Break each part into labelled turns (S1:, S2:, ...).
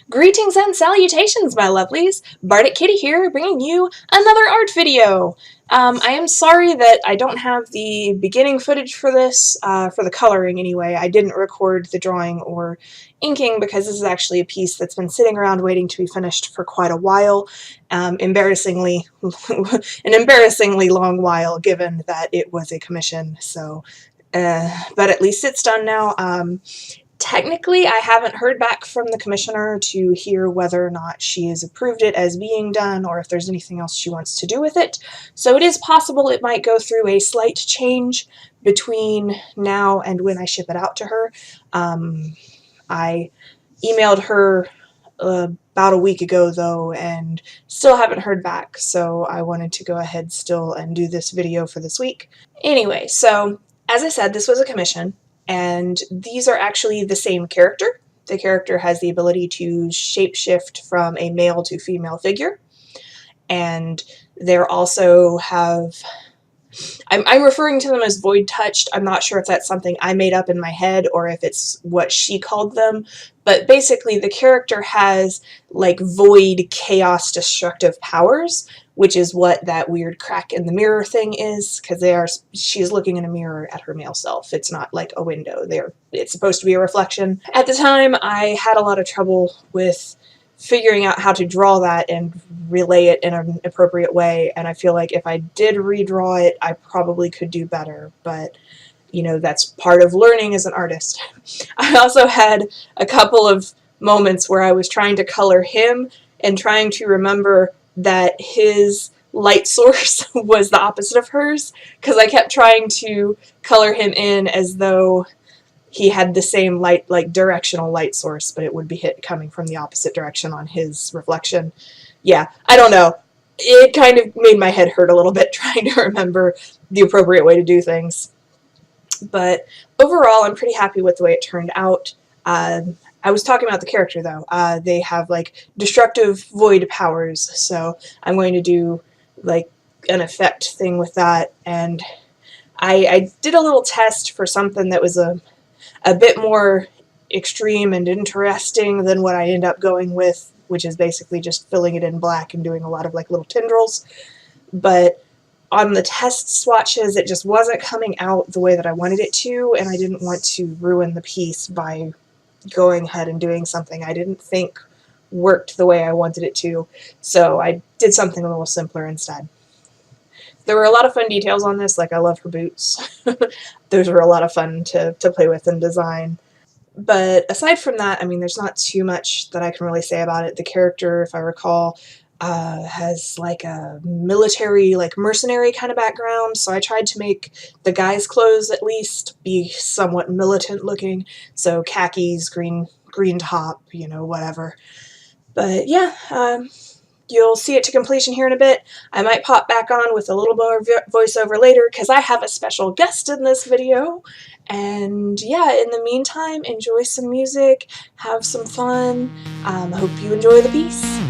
S1: Greetings and salutations, my lovelies! Bardic Kitty here, bringing you another art video! I am sorry that I don't have the beginning footage for this, for the coloring anyway. I didn't record the drawing or inking because this is actually a piece that's been sitting around waiting to be finished for quite a while. An embarrassingly long while, given that it was a commission, so, but at least it's done now. Technically, I haven't heard back from the commissioner to hear whether or not she has approved it as being done or if there's anything else she wants to do with it. So it is possible it might go through a slight change between now and when I ship it out to her. I emailed her about a week ago though and still haven't heard back, so I wanted to go ahead still and do this video for this week. Anyway, so as I said, this was a commission. And these are actually the same character. The character has the ability to shapeshift from a male to female figure. And they also have... I'm referring to them as void touched. I'm not sure if that's something I made up in my head or if it's what she called them. But basically the character has like void chaos destructive powers, which is what that weird crack in the mirror thing is, because she's looking in a mirror at her male self. It's not like a window. It's supposed to be a reflection. At the time, I had a lot of trouble with figuring out how to draw that and relay it in an appropriate way, and I feel like if I did redraw it, I probably could do better, but you know, that's part of learning as an artist. I also had a couple of moments where I was trying to color him and trying to remember that his light source was the opposite of hers, because I kept trying to color him in as though he had the same light, like directional light source, but it would be coming from the opposite direction on his reflection. Yeah, I don't know. It kind of made my head hurt a little bit trying to remember the appropriate way to do things. But overall, I'm pretty happy with the way it turned out. I was talking about the character though. They have like destructive void powers, so I'm going to do like an effect thing with that. And I did a little test for something that was a bit more extreme and interesting than what I end up going with, which is basically just filling it in black and doing a lot of like little tendrils. But on the test swatches, it just wasn't coming out the way that I wanted it to, and I didn't want to ruin the piece by going ahead and doing something I didn't think worked the way I wanted it to, so I did something a little simpler instead. There were a lot of fun details on this, like I love her boots. Those were a lot of fun to play with and design. But aside from that, I mean, there's not too much that I can really say about it. The character, if I recall, has like a military, like mercenary kind of background, so I tried to make the guy's clothes at least be somewhat militant looking, so khakis, green top, you know, whatever. But yeah, you'll see it to completion here in a bit. I might pop back on with a little more voiceover later because I have a special guest in this video. And yeah, in the meantime, enjoy some music, have some fun. Hope you enjoy the piece.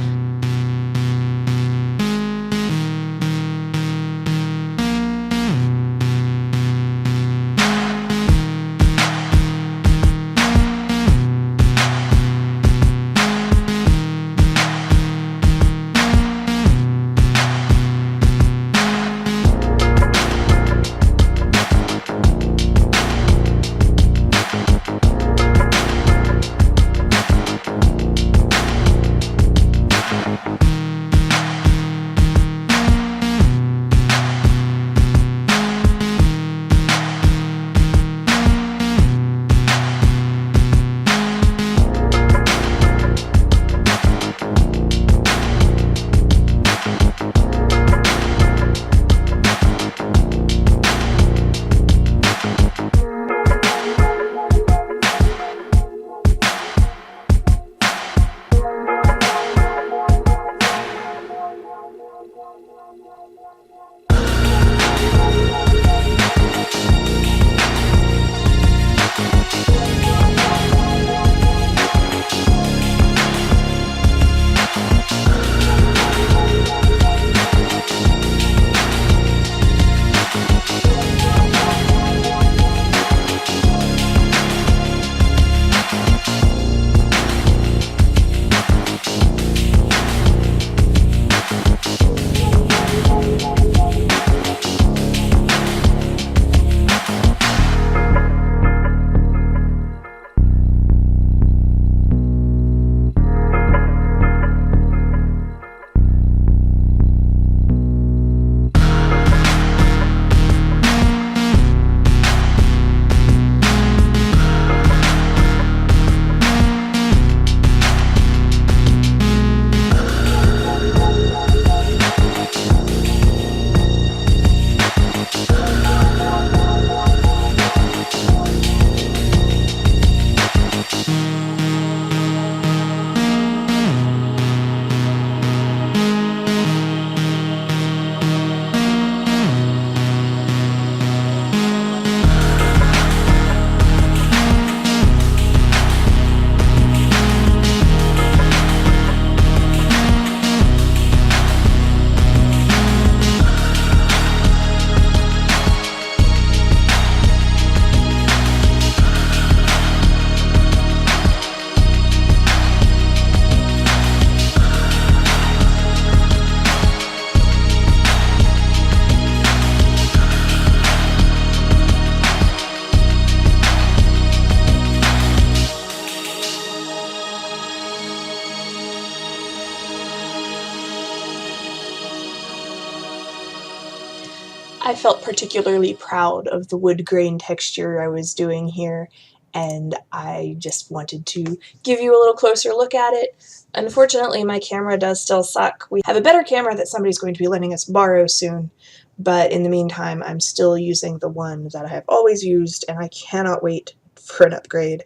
S1: I felt particularly proud of the wood grain texture I was doing here, and I just wanted to give you a little closer look at it. Unfortunately, my camera does still suck. We have a better camera that somebody's going to be letting us borrow soon, but in the meantime, I'm still using the one that I have always used, and I cannot wait for an upgrade.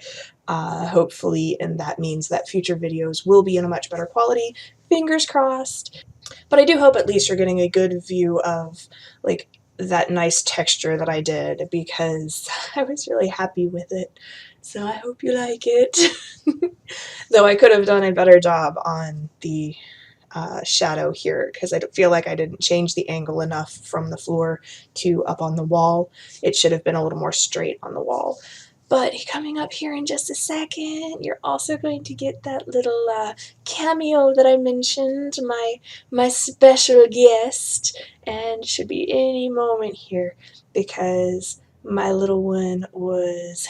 S1: Hopefully, and that means that future videos will be in a much better quality. Fingers crossed. But I do hope at least you're getting a good view of, like, that nice texture that I did, because I was really happy with it. So I hope you like it. Though I could have done a better job on the shadow here, because I feel like I didn't change the angle enough from the floor to up on the wall. It should have been a little more straight on the wall. But coming up here in just a second, you're also going to get that little cameo that I mentioned, my special guest, and should be any moment here, because my little one was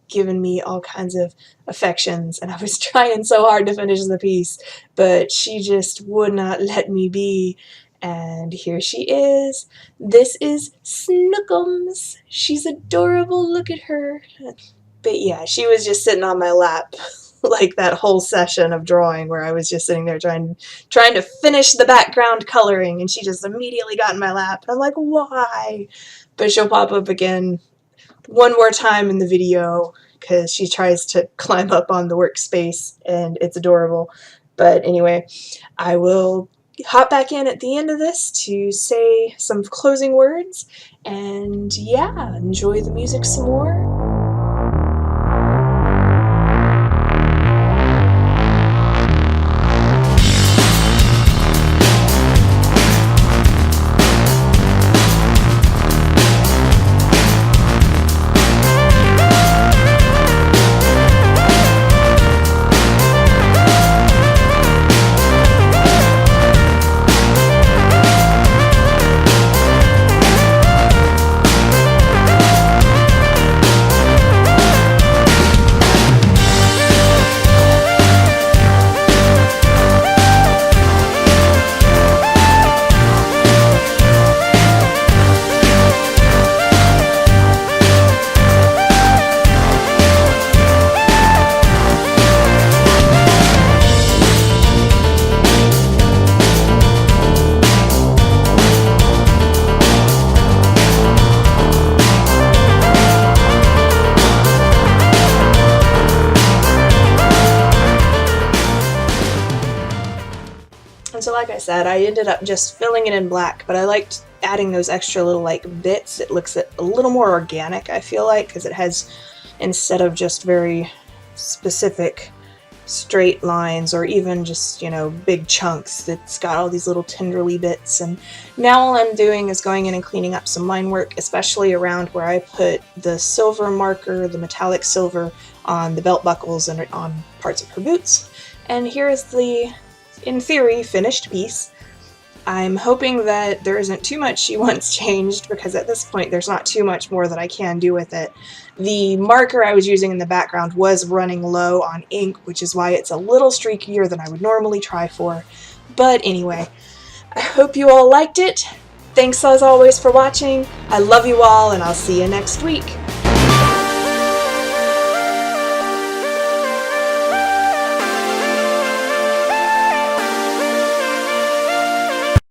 S1: giving me all kinds of affections, and I was trying so hard to finish the piece, but she just would not let me be. And here she is. This is Snookums. She's adorable. Look at her. But yeah, she was just sitting on my lap like that whole session of drawing, where I was just sitting there trying to finish the background coloring, and she just immediately got in my lap. And I'm like, why? But she'll pop up again one more time in the video, because she tries to climb up on the workspace, and it's adorable. But anyway, I will hop back in at the end of this to say some closing words, and yeah, enjoy the music some more. And so like I said, I ended up just filling it in black, but I liked adding those extra little like bits. It looks a little more organic, I feel like, because it has, instead of just very specific straight lines or even just, you know, big chunks, it's got all these little tenderly bits. And now all I'm doing is going in and cleaning up some line work, especially around where I put the silver marker, the metallic silver, on the belt buckles and on parts of her boots. And here is the, in theory, finished piece. I'm hoping that there isn't too much she wants changed, because at this point there's not too much more that I can do with it. The marker I was using in the background was running low on ink, which is why it's a little streakier than I would normally try for. But anyway, I hope you all liked it. Thanks as always for watching. I love you all, and I'll see you next week.